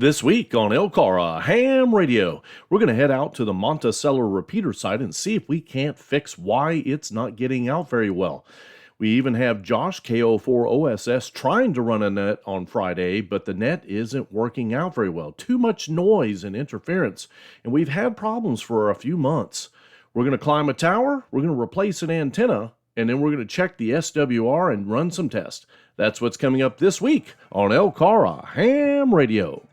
This week on LCARA HAMRadio, we're going to head out to the Monticello repeater site and see if we can't fix why it's not getting out very well. We even have Josh, KO4OSS, trying to run a net on Friday, but the net isn't working out very well. Too much noise and interference, and we've had problems for a few months. We're going to climb a tower, we're going to replace an antenna, and then we're going to check the SWR and run some tests. That's what's coming up this week on LCARA HAMRadio.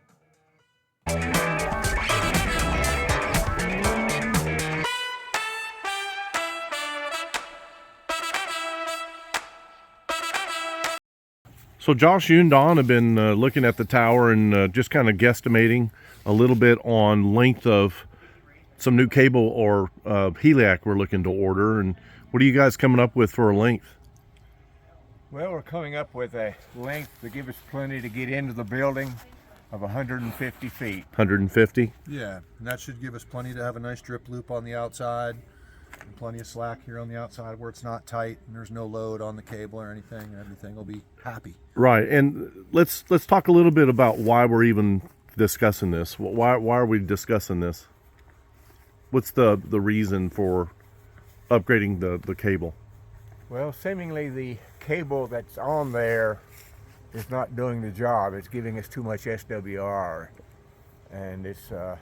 So Josh, you and Don have been looking at the tower and just kind of guesstimating a little bit on length of some new cable or heliac we're looking to order. And what are you guys coming up with for a length? Well, we're coming up with a length to give us plenty to get into the building of 150 feet. 150? Yeah, and that should give us plenty to have a nice drip loop on the outside and plenty of slack here on the outside where it's not tight and there's no load on the cable or anything, and everything will be happy. Right, and let's talk a little bit about why we're even discussing this. Why are we discussing this? What's the reason for upgrading the cable? Well, seemingly the cable that's on there is not doing the job. It's giving us too much SWR, and it's so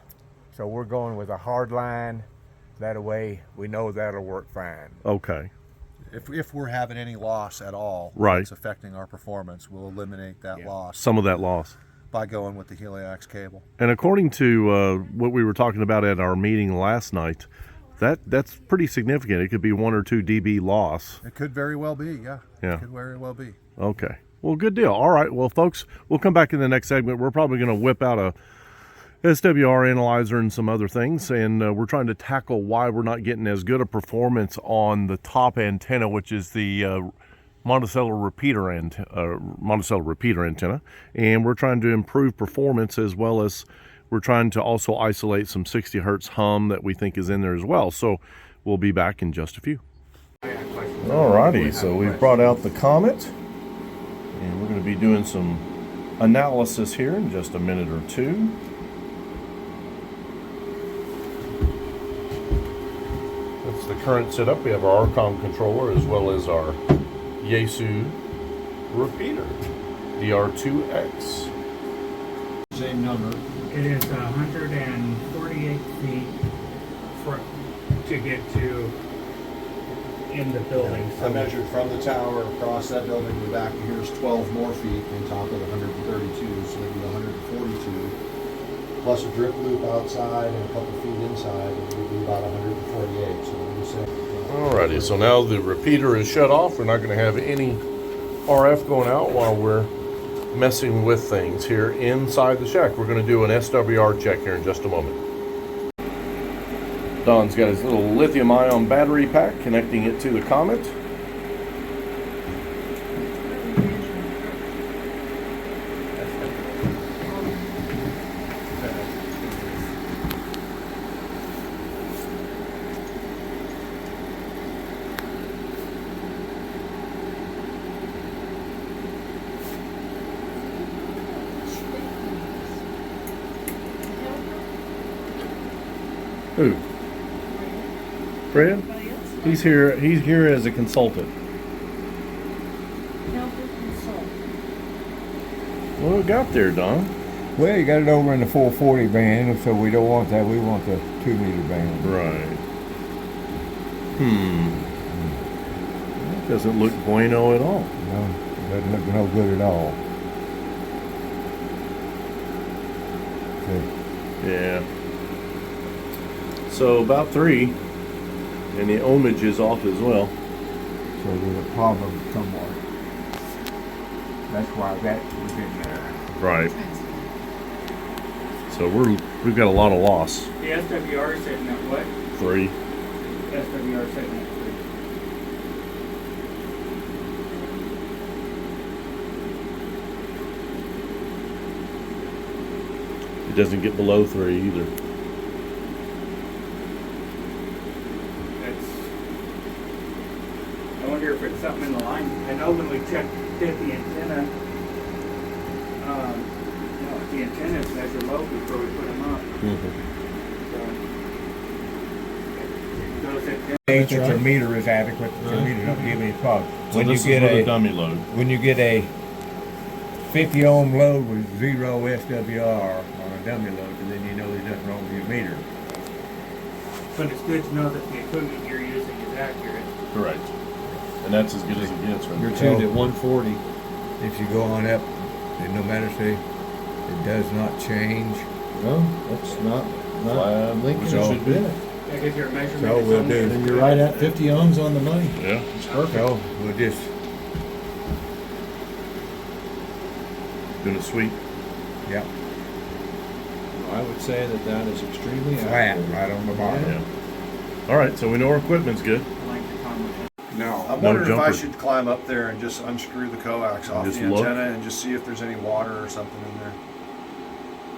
we're going with a hard line. That way we know that'll work fine. Okay. If we're having any loss at all, right, that's affecting our performance, we'll eliminate that loss. Some of that loss. By going with the Heliax cable. And according to what we were talking about at our meeting last night, that's pretty significant. It could be 1 or 2 dB loss. It could very well be, yeah. Yeah. It could very well be. Okay. Well, good deal. All right. Well, folks, we'll come back in the next segment. We're probably going to whip out a SWR analyzer and some other things, and we're trying to tackle why we're not getting as good a performance on the top antenna, which is the Monticello repeater antenna, and we're trying to improve performance, as well as we're trying to also isolate some 60 hertz hum that we think is in there as well. So we'll be back in just a few. All righty, so we've brought out the Comet, and we're going to be doing some analysis here in just a minute or two. That's the current setup. We have our Archon controller as well as our Yaesu repeater, DR2X. Same number. It is 148 feet to get to in the building. I measured from the tower across that building to back, and here's 12 more feet on top of the 132, so that'd be 142. Plus a drip loop outside and a couple feet inside, it would be about 148. So what do you say? Alrighty, so now the repeater is shut off. We're not going to have any RF going out while we're messing with things here inside the shack. We're going to do an SWR check here in just a moment. Don's got his little lithium-ion battery pack, connecting it to the Comet. Who? Fred? He's here as a consultant. What we got there, Don? Well, you got it over in the 440 band, so we don't want that. We want the 2 meter band. Right. That doesn't look bueno at all. No, it doesn't look no good at all. Okay. Yeah. So about 3, and the ohmage is off as well. So there's a problem somewhere. That's why that was in there. Right. So we've got a lot of loss. The SWR is sitting at what? 3. SWR is sitting at 3. It doesn't get below 3 either. I wonder if it's something in the line. I know when we hit the antenna, the antenna antennas measure low before we put them up. So, those antennas. That your meter is adequate, that your meter don't give any problem. So this is with a dummy load. When you get a 50 ohm load with 0 SWR on a dummy load, and then you know there's nothing wrong with your meter. But it's good to know that the equipment you're using is accurate. Correct. And that's as good as it gets. Right You're there. tuned at 140. If you go on up, and no matter say, it does not change. No, that's not Lincoln So- should be. That gives your measurement. So we'll on do- the- And you're right at 50 ohms on the money. Yeah. It's perfect. So we'll just, Doing it sweet. yeah, I would say that is extremely flat accurate. right on the bottom. Yeah. All right, so we know our equipment's good. I like the comment. No. I'm No wondering if I jumper. should climb up there and just unscrew the coax off Just the look? antenna and just see if there's any water or something in there.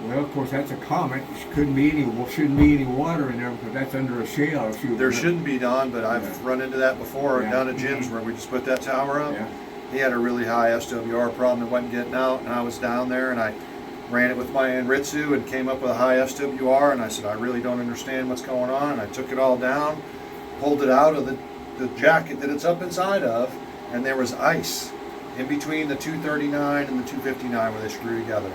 Well, of course, that's a comet. Shouldn't be any water in there because that's under a shell. There shouldn't be, Don, but I've run into that before Yeah. down at Jim's where we just put that tower up. Yeah. He had a really high SWR problem that wasn't getting out, and I was down there and I ran it with my Anritsu and came up with a high SWR, and I said, I really don't understand what's going on, and I took it all down, pulled it out of the jacket that it's up inside of, and there was ice in between the 239 and the 259 where they screw together.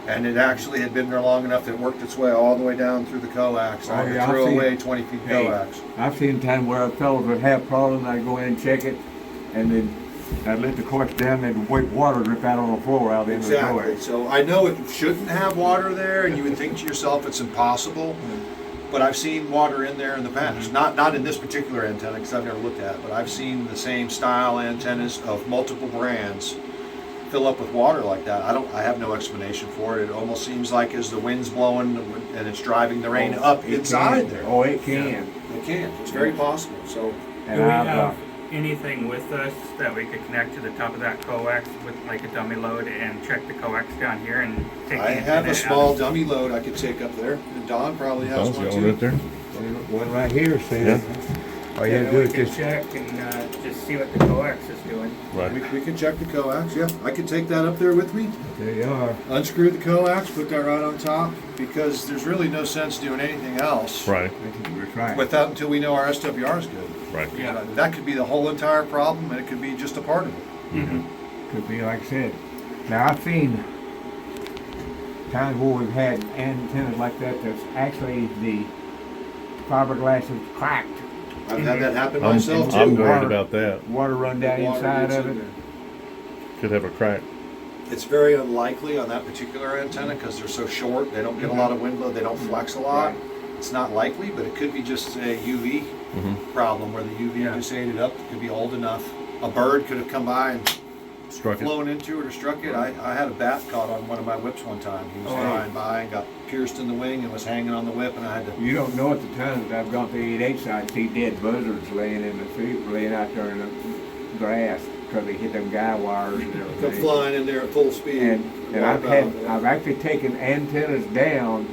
And it actually had been there long enough that it worked its way all the way down through the coax. I Oh, had yeah, to throw I've seen away it. 20 feet Hey, coax. I've seen times where fellows would have problems, I'd go in and check it, and then I'd let the coax down, and water drip out on the floor out into the Exactly. coax. So I know it shouldn't have water there, and you would think to yourself it's impossible. But I've seen water in there in the past. Not in this particular antenna because I've never looked at it, but I've seen the same style antennas of multiple brands fill up with water like that. I have no explanation for it. It almost seems like as the wind's blowing and it's driving the rain up It inside can. there. Oh, it can. It can. It's very possible. So Do And we I've, have anything with us that we could connect to the top of that coax with like a dummy load and check the coax down here and take the I have antenna a small out? dummy load I could take up there. And Don probably has Don's one got too. one right there. one right here, see? Yeah. All you have to do we is can just, check and just see what the coax is doing. Right. We can check the coax. Yeah, I could take that up there with me. there you are. Unscrew the coax, put that right on top, because there's really no sense doing anything else Right. That's right. without until we know our SWR is good. Right. Yeah. That could be the whole entire problem, and it could be just a part of it. Mm-hmm. Could be like I said. Now I've seen times where we've had antennas like that that's actually the fiberglass is cracked. I've had that happen I'm, myself too. I'm worried Water. about that. Water run down Water inside gets of in it. there. Could have a crack. It's very unlikely on that particular antenna because they're so short. They don't get a lot of wind load. They don't flex a lot. Right. It's not likely, but it could be just a UV Mm-hmm. problem where the UV Yeah. just ate it up. It could be old enough. A bird could have come by and Struck it. flown into it or struck it. I had a bat caught on one of my whips one time. He was flying by and got pierced in the wing and was hanging on the whip, and I had to. You don't know at the times that I've gone to 88 side, see dead buzzards laying in the field, laying out there in the grass because they hit them guy wires and Come everything. flying in there at full speed. And I've actually taken antennas down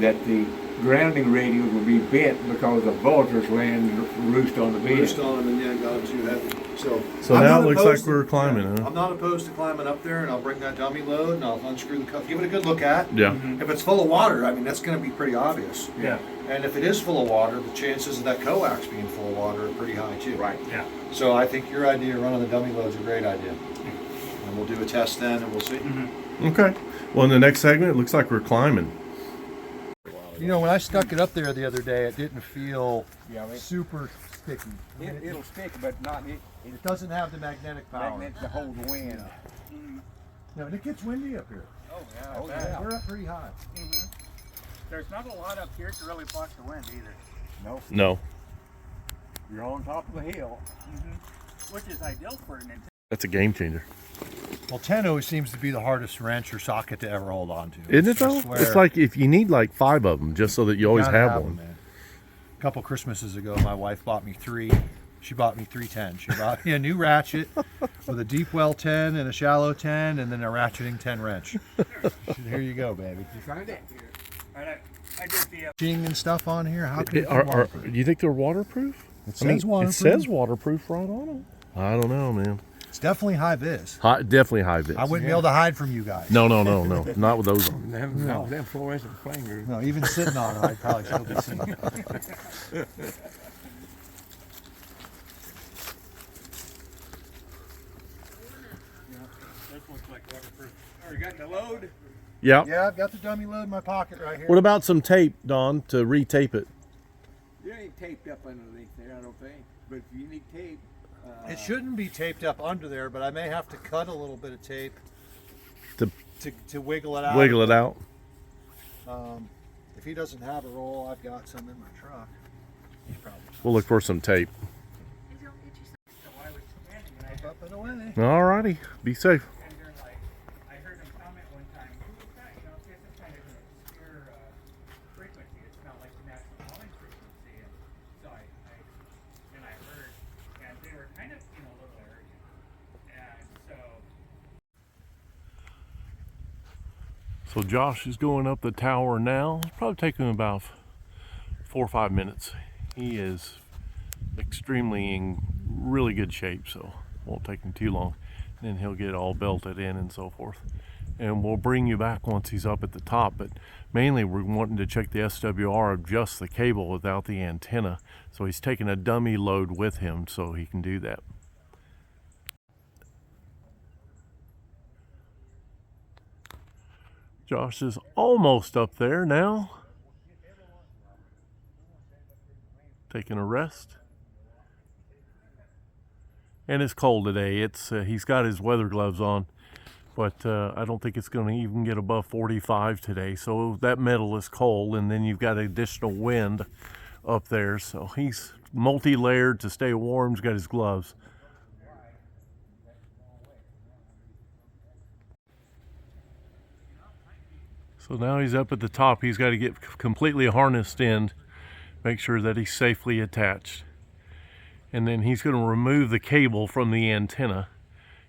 that the grounding radios will be bent because the vultures land roost on the bed. Roost on, and yeah, got them too heavy. So now I'm not it looks opposed like we're to- climbing, huh? I'm not opposed to climbing up there, and I'll bring that dummy load and I'll unscrew the cuff, give it a good look at. Yeah. If it's full of water, I mean that's going to be pretty obvious. Yeah. And if it is full of water, the chances of that coax being full of water are pretty high too. Right. Yeah. So I think your idea of running the dummy load is a great idea. And we'll do a test then, and we'll see. Okay. Well, in the next segment, it looks like we're climbing. You know, when I stuck it up there the other day, it didn't feel super sticky. It'll stick, but not it. It doesn't have the magnetic power. Magnet to hold the wind. No, and it gets windy up here. Oh yeah. Oh yeah, we're up pretty high. There's not a lot up here to really block the wind either, No, No, you're on top of the hill. which is ideal for an antenna. that's a game changer. Well, 10 always seems to be the hardest wrench or socket to ever hold on to. Isn't it I though? swear. It's like if you need like 5 of them just so that you always Gotta have 'em, one. man. A couple Christmases ago, my wife bought me 3. She bought me 310. She bought me a new ratchet with a deep well 10 and a shallow 10, and then a ratcheting 10 wrench. She said, here you go, baby. You find it? I did the Ching and stuff on here. How can it be Do waterproof? you think they're waterproof? It I mean, says waterproof. It says waterproof right on them. I don't know, man. It's definitely high vis. Definitely high vis. I wouldn't be able to hide from you guys. No, not with those on. Them fluorescent flames. No, even sitting on it, I'd probably still be seen. Oh, you got the load? Yeah. Yeah, I've got the dummy load in my pocket right here. What about some tape, Don, to retape it? You ain't taped up underneath there, I don't think. But if you need tape, It shouldn't be taped up under there, but I may have to cut a little bit of tape to wiggle it out. Wiggle it out. If he doesn't have a roll, I've got some in my truck. He's probably We'll look for some tape. up and away. All righty. Be safe. And they're like, I heard them comment one time, who was that? You know, this is kind of an obscure frequency. It's not like the national calling frequency. And so I heard, and they were kind of in a little area. And So Josh is going up the tower now. It's probably taking him about 4 or 5 minutes. He is extremely in really good shape, so won't take him too long. Then he'll get all belted in and so forth. And we'll bring you back once he's up at the top, but mainly we're wanting to check the SWR of just the cable without the antenna. So he's taking a dummy load with him so he can do that. Josh is almost up there now. Taking a rest. And it's cold today. He's got his weather gloves on, but I don't think it's going to even get above 45 today. So that metal is cold, and then you've got additional wind up there. So he's multi-layered to stay warm. He's got his gloves. So now he's up at the top. He's got to get completely harnessed in, make sure that he's safely attached. And then he's going to remove the cable from the antenna,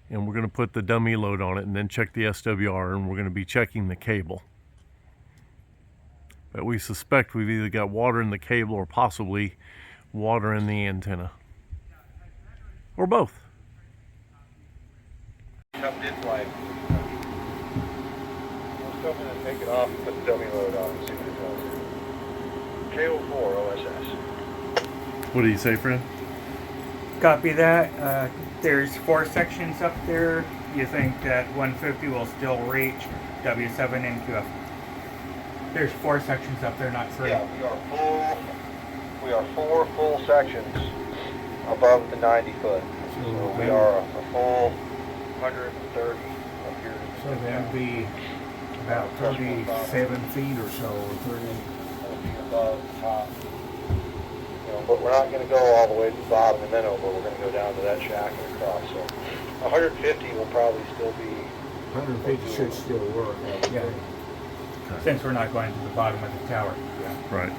and we're going to put the dummy load on it and then check the SWR, and we're going to be checking the cable. But we suspect we've either got water in the cable or possibly water in the antenna. Or both. Jumped in flight. Let's come in and take it off and put the dummy load on and see what it does. KO4 OSS. What do you say, friend? copy that. There's 4 sections up there. You think that 150 will still reach W7 and QF? There's 4 sections up there, not 3. Yeah, we are 4 full sections above the 90 foot. So we are a full 130 up here. So that'd be about 37 feet or so, or 30. Above the top. You know, but we're not going to go all the way to the bottom and then over. We're going to go down to that shack and across. So 150 will probably still be. 150 should still work. Yeah. Since we're not going to the bottom of the tower. Yeah. Right.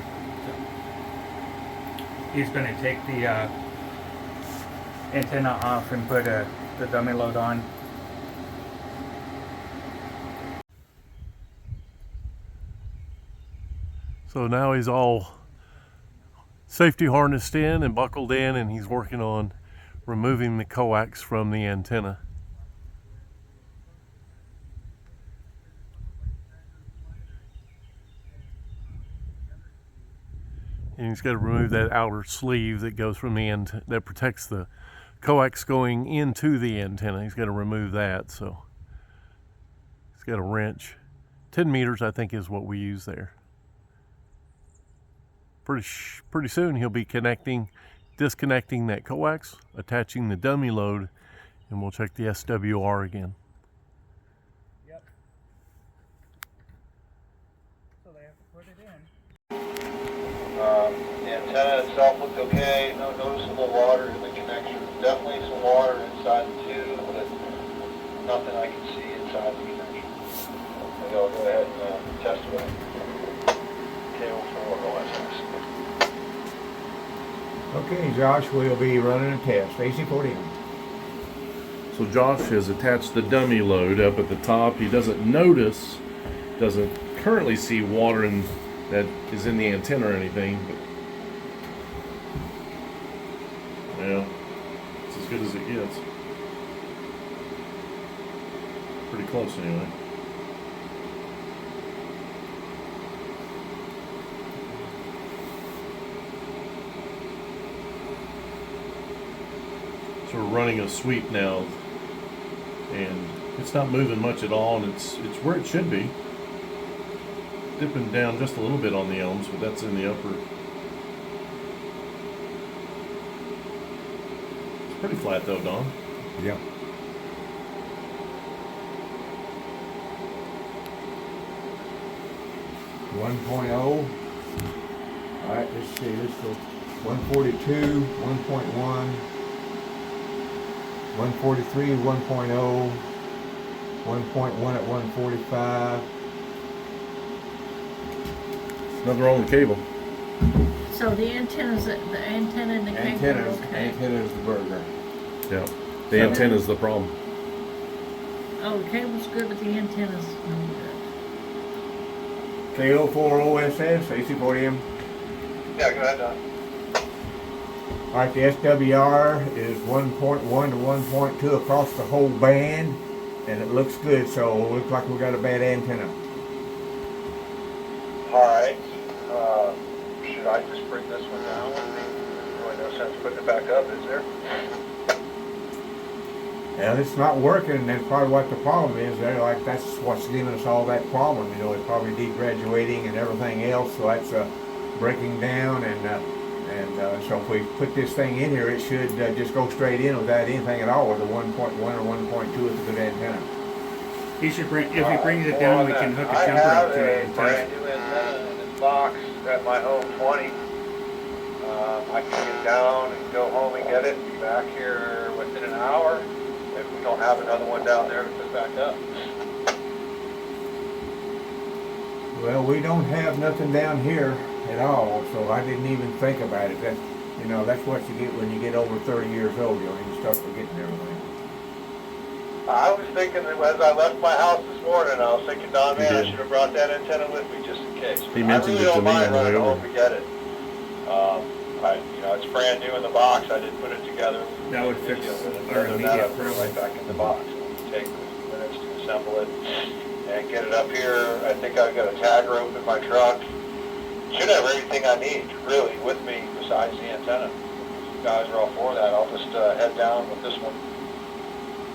He's going to take the antenna off and put the dummy load on. So now he's all safety harnessed in and buckled in, and he's working on removing the coax from the antenna. And he's got to remove that outer sleeve that goes from the end that protects the coax going into the antenna. He's got to remove that, so he's got a wrench. 10 meters, I think, is what we use there. Pretty soon he'll be disconnecting that coax, attaching the dummy load, and we'll check the SWR again. Yep. So they have to put it in. The antenna itself looked okay. No noticeable water in the connection. Definitely some water inside the tube, but nothing I can see inside the connection. So I'll go ahead and test it out. KO4 OSS. Okay, Josh, we'll be running a test. AC-40. So Josh has attached the dummy load up at the top. He doesn't currently see water that is in the antenna or anything, but yeah, it's as good as it gets. pretty close anyway. So we're running a sweep now, and it's not moving much at all, and it's where it should be. Dipping down just a little bit on the elms, but that's in the upper. It's pretty flat though, Don. Yeah. One point oh. All right, let's see. This is 142, 1.1, 143, 1.0, 1.1 at 145. Nothing wrong with the cable. So the antenna's the antenna and the cable are okay. Antenna's the burger. Yeah. The antenna's the problem. Oh, the cable's good, but the antenna's no good. KO4OSS, AC40M. Yeah, go ahead, Don. All right, the SWR is 1.1 to 1.2 across the whole band, and it looks good, so it looks like we got a bad antenna. Alright, should I just bring this one down? There's really no sense putting it back up, is there? Yeah, it's not working, and that's probably what the problem is there. Like, that's what's giving us all that problem. You know, it's probably degraduating and everything else, so that's breaking down. And so if we put this thing in here, it should just go straight in without anything at all with a 1.1 or 1.2 with a good antenna. He should bring, if he brings it down, we can hook a jumper up to it and I have test. a brand new antenna in this box at my home 20. I can get down and go home and get it and be back here within an hour if we don't have another one down there to put back up. Well, we don't have nothing down here at all, so I didn't even think about it. That's, you know, that's what you get when you get over 30 years old. You know, you start forgetting everything. I was thinking that as I left my house this morning, I was thinking, Don, man, I did. should have brought that antenna with me just in case. He mentioned I really it to don't me mind on the way running over. home to get it. You know, it's brand new in the box. I did put it together. That would fix Video with it. our Other than that, I immediate put it right problem. back in the box. It would take a few minutes to assemble it and get it up here. I think I've got a tag rope in my truck. Should have everything I need, really, with me besides the antenna. If you guys are all for that, I'll just head down with this one.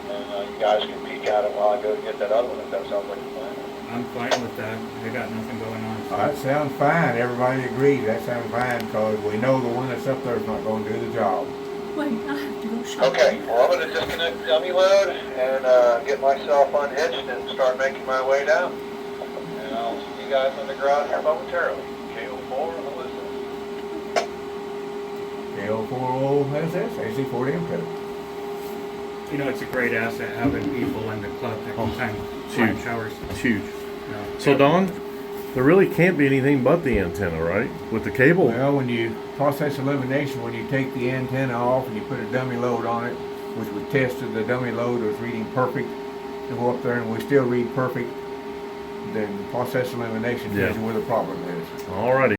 And you guys can peek at it while I go get that other one, if that sounds like a plan. I'm fine with that. I got nothing going on. So. That sounds fine. Everybody agrees. That sounds fine because we know the one that's up there is not going to do the job. Wait, I have to go shopping. Okay, well, I'm going to disconnect the dummy load and get myself unhitched and start making my way down. And I'll see you guys on the ground here momentarily. KO4, listen. KO4OSS, AC40M code. You know, it's a great asset having people in the club that can time huge. showers. It's huge. No. So Don, there really can't be anything but the antenna, right? With the cable. Well, when you process elimination, when you take the antenna off and you put a dummy load on it, which we tested, the dummy load was reading perfect, and go up there and we still read perfect, then process elimination tells you where the problem is. Alrighty.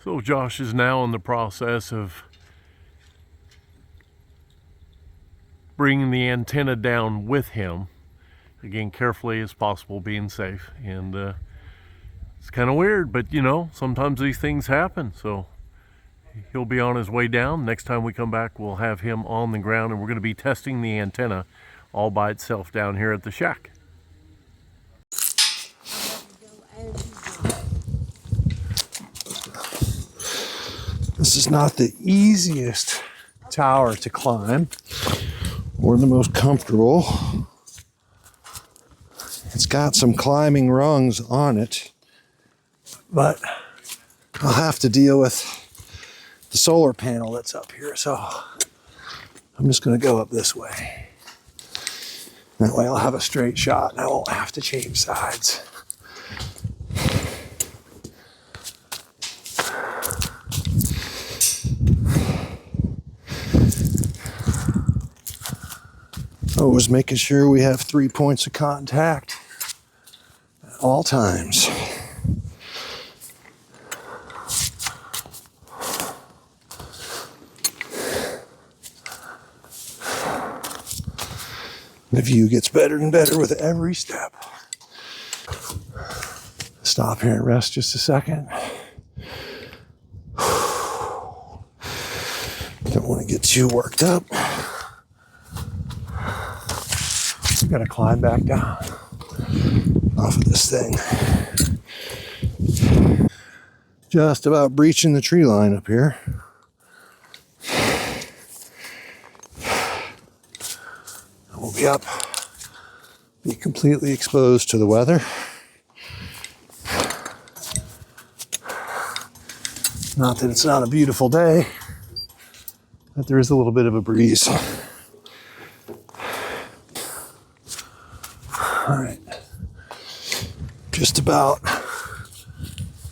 So Josh is now in the process of bringing the antenna down with him. Again, carefully as possible, being safe. And it's kind of weird, but you know, sometimes these things happen. So he'll be on his way down. Next time we come back, we'll have him on the ground, and we're going to be testing the antenna all by itself down here at the shack. This is not the easiest tower to climb or the most comfortable. It's got some climbing rungs on it, but I'll have to deal with the solar panel that's up here, so I'm just going to go up this way. That way I'll have a straight shot and I won't have to change sides. Always making sure we have 3 points of contact at all times. My view gets better and better with every step. Stop here and rest just a second. Don't want to get too worked up. Gotta climb back down off of this thing. Just about breaching the tree line up here. We'll be up, be completely exposed to the weather. Not that it's not a beautiful day, but there is a little bit of a breeze. All right, just about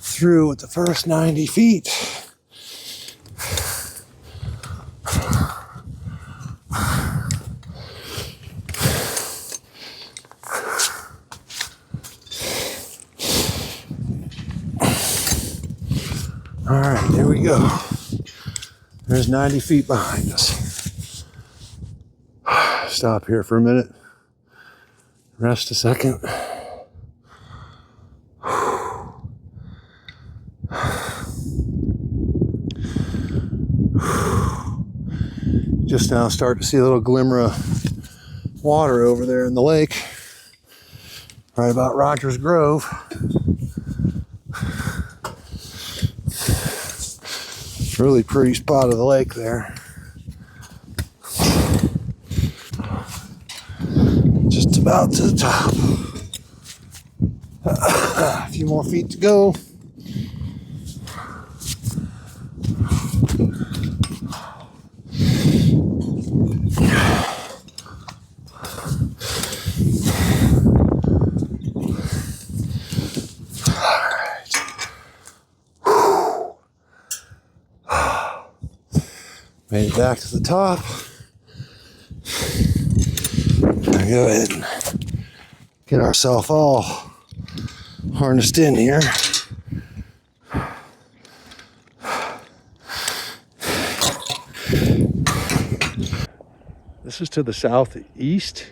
through with the first 90 feet. All right, there we go. There's 90 feet behind us. Stop here for a minute. Rest a second. Just now start to see a little glimmer of water over there in the lake, right about Rogers Grove. Really pretty spot of the lake there. Just about to the top. A few more feet to go. Made it back to the top. Now go ahead and get ourselves all harnessed in here. This is to the southeast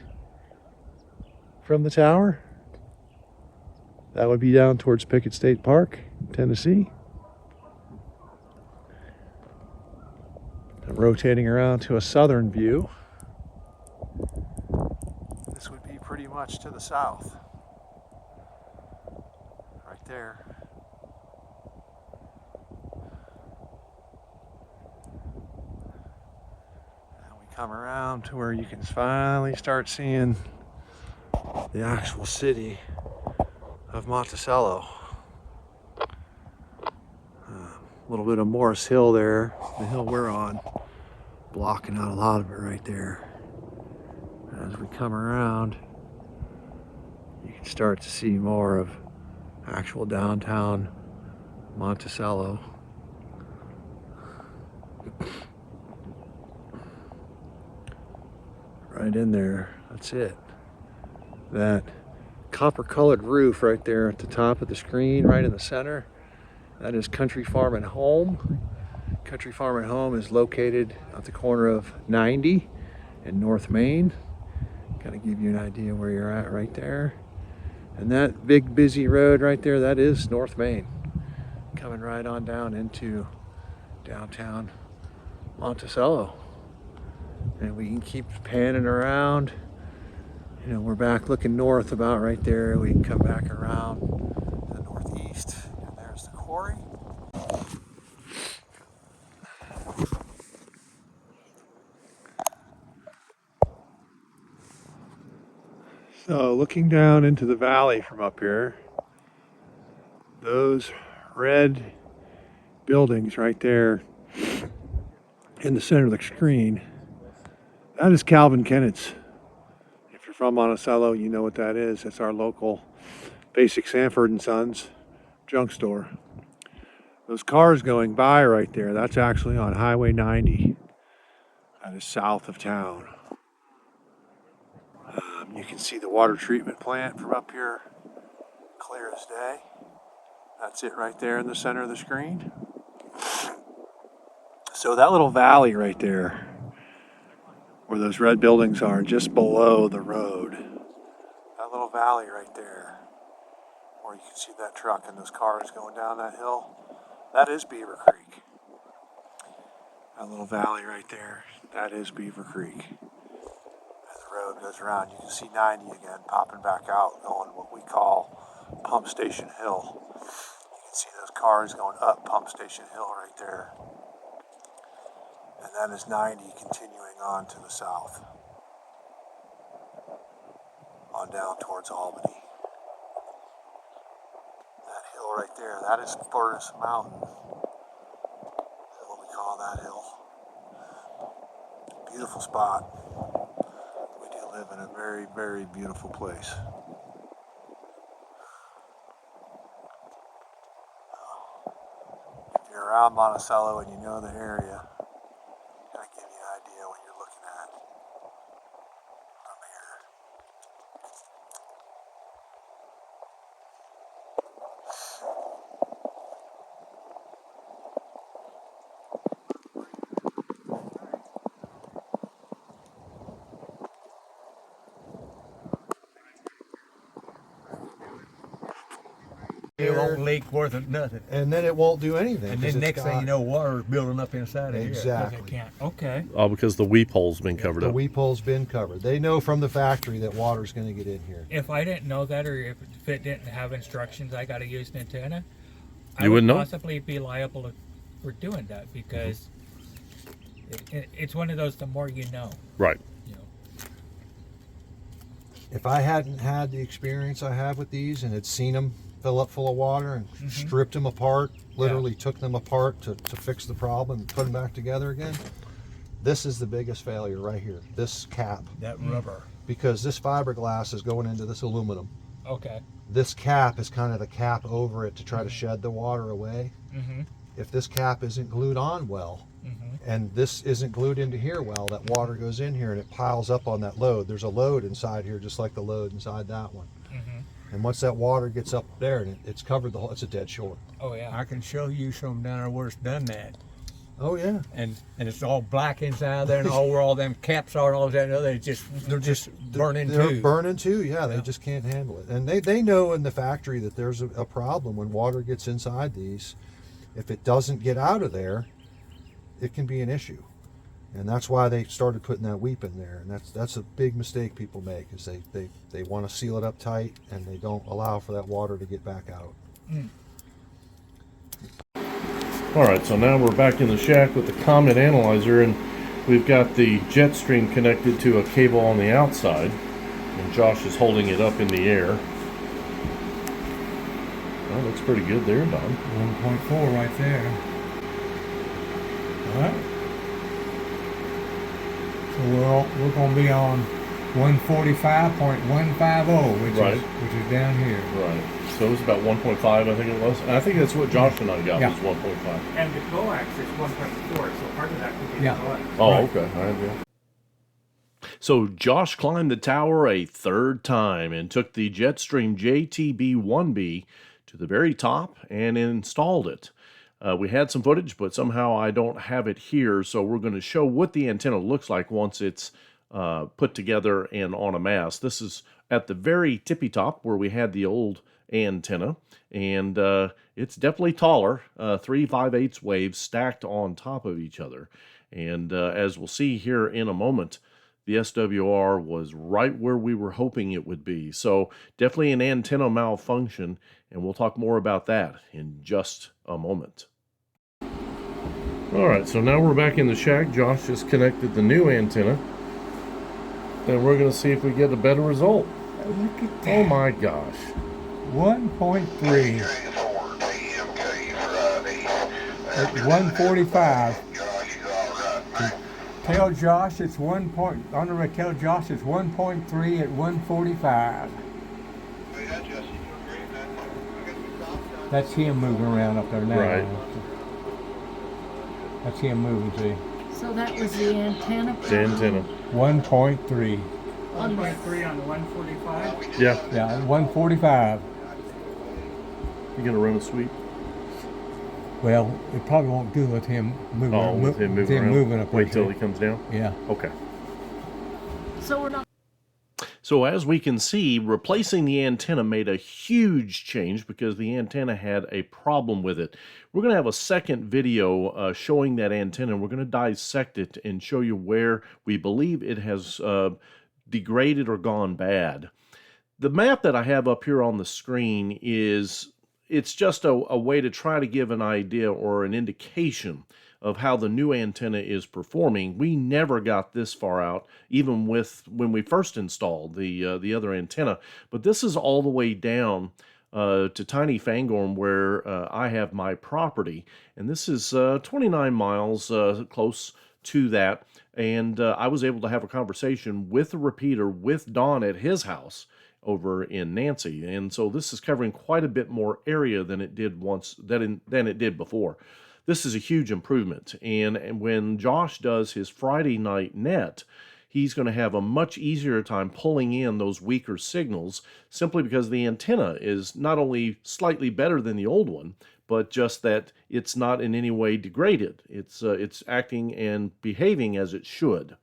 from the tower. That would be down towards Pickett State Park, Tennessee. Rotating around to a southern view. This would be pretty much to the south. Right there. And we come around to where you can finally start seeing the actual city of Monticello. A little bit of Morris Hill there, the hill we're on, blocking out a lot of it right there. As we come around, you can start to see more of actual downtown Monticello. Right in there, that's it. That copper colored roof right there at the top of the screen, right in the center. That is Country Farm and Home. Country Farm and Home is located at the corner of 90 and North Main. Kind of give you an idea where you're at right there. And that big busy road right there, that is North Main. Coming right on down into downtown Monticello. And we can keep panning around. You know, we're back looking north about right there. We can come back around to the northeast. The quarry. So looking down into the valley from up here, those red buildings right there in the center of the screen, that is Calvin Kennett's. If you're from Monticello, you know what that is. That's our local Basic Sanford & Sons junk store. Those cars going by right there, that's actually on Highway 90. That is south of town. You can see the water treatment plant from up here, clear as day. That's it right there in the center of the screen. So that little valley right there, where those red buildings are, just below the road. That little valley right there, where you can see that truck and those cars going down that hill, that is Beaver Creek. That little valley right there, that is Beaver Creek. As the road goes around, you can see 90 again popping back out, going what we call Pump Station Hill. You can see those cars going up Pump Station Hill right there. And that is 90 continuing on to the south, on down towards Albany. That hill right there, that is Furnace Mountain. That's what we call that hill. Beautiful spot. We do live in a very, very beautiful place. If you're around Monticello and you know the area, kind of give you an idea what you're looking at from here. It won't leak worth of nothing. And then it won't do anything. And 'cause then it's next thing got- you know, water's building up inside of here. Exactly. It can't. Okay. Oh, because the weep hole's been covered The up. weep hole's been covered. They know from the factory that water's going to get in here. If I didn't know that, or if it didn't have instructions, I got to use an antenna. I You would wouldn't know? possibly be liable for doing that because it's one of those. The more you know, Right. you know. If I hadn't had the experience I have with these and had seen them fill up full of water and stripped them apart, literally took them apart to fix the problem and put them back together again, this is the biggest failure right here, this cap. That rubber. Because this fiberglass is going into this aluminum. Okay. This cap is kind of the cap over it to try to shed the water away. Mm-hmm. If this cap isn't glued on well, Mm-hmm. and this isn't glued into here well, that water goes in here and it piles up on that load. There's a load inside here just like the load inside that one. Mm-hmm. And once that water gets up there and it's covered the whole, it's a dead shore. Oh yeah. I can show you some down there where it's done that. Oh yeah. And it's all black inside there and all where all them caps are and all that and other, they're just burning They're too. burning too, yeah, they just can't handle it. And they know in the factory that there's a problem when water gets inside these. If it doesn't get out of there, it can be an issue. And that's why they started putting that weep in there. And that's a big mistake people make, is they want to seal it up tight and they don't allow for that water to get back out. All right, so now we're back in the shack with the Comet analyzer, and we've got the jet stream connected to a cable on the outside, and Josh is holding it up in the air. That looks pretty good there, Don. 1.4 right there. All right. So we're going to be on 145.150, which Right. which is down here. Right. So it was about 1.5, I think it was. And I think that's what Josh and I got, Yeah. was 1.5. And the Coax is 1.4, so part of that could be Yeah. the Coax. Oh, Right. okay. All right, yeah. So Josh climbed the tower a third time and took the Jetstream JTB-1B to the very top and installed it. We had some footage, but somehow I don't have it here, so we're going to show what the antenna looks like once it's put together and on a mast. This is at the very tippy top where we had the old antenna, and it's definitely taller, 3 5/8 waves stacked on top of each other. And as we'll see here in a moment, the SWR was right where we were hoping it would be. So definitely an antenna malfunction, and we'll talk more about that in just a moment. All right, so now we're back in the shack. Josh just connected the new antenna, and we're going to see if we get a better result. Look at Oh my gosh. 1.3 at 145. Tell Josh it's 1 point. On the right, tell Josh it's 1.3 at 145. That's him moving around up there now. Right. That's him moving, see. So that was the antenna. The antenna. 1.3. 1.3 on the 145. Yeah. Yeah, 145. You going to run a sweep? Well, it probably won't do with him moving. Oh, with him moving around? moving up Wait there, till see. he comes down? Yeah. Okay. So we're not. So as we can see, replacing the antenna made a huge change because the antenna had a problem with it. We're going to have a second video showing that antenna. We're going to dissect it and show you where we believe it has degraded or gone bad. The map that I have up here on the screen it's just a way to try to give an idea or an indication of how the new antenna is performing. We never got this far out, even when we first installed the other antenna. But this is all the way down to Tiny Fangorn, where I have my property, and this is 29 miles close to that. And I was able to have a conversation with the repeater with Don at his house over in Nancy, and so this is covering quite a bit more area than it did than it did before. This is a huge improvement, and when Josh does his Friday night net, he's going to have a much easier time pulling in those weaker signals, simply because the antenna is not only slightly better than the old one, but just that it's not in any way degraded. It's acting and behaving as it should.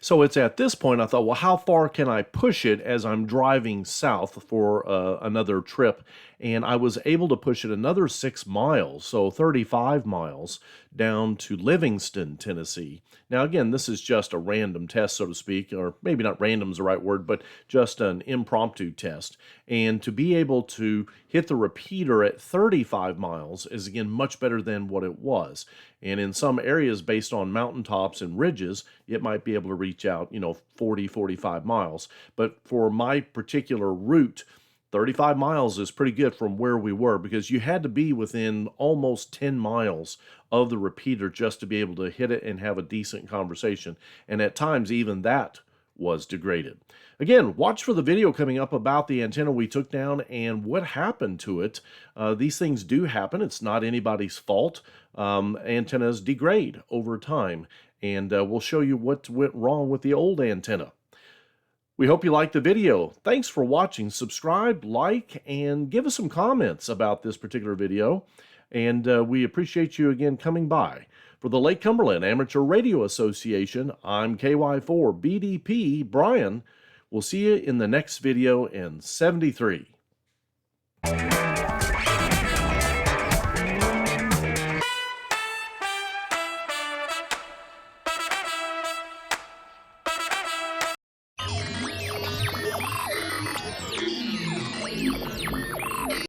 So it's at this point I thought, well, how far can I push it as I'm driving south for another trip? And I was able to push it another 6 miles, so 35 miles, down to Livingston, Tennessee. Now, again, this is just a random test, so to speak, or maybe not random is the right word, but just an impromptu test. And to be able to hit the repeater at 35 miles is, again, much better than what it was. And in some areas, based on mountaintops and ridges, it might be able to reach out, 40, 45 miles. But for my particular route, 35 miles is pretty good from where we were, because you had to be within almost 10 miles of the repeater just to be able to hit it and have a decent conversation. And at times, even that was degraded. Again, watch for the video coming up about the antenna we took down and what happened to it. These things do happen. It's not anybody's fault. Antennas degrade over time, and we'll show you what went wrong with the old antenna. We hope you liked the video. Thanks for watching. Subscribe, like, and give us some comments about this particular video. And we appreciate you again coming by. For the Lake Cumberland Amateur Radio Association, I'm KY4BDP Brian. We'll see you in the next video in 73.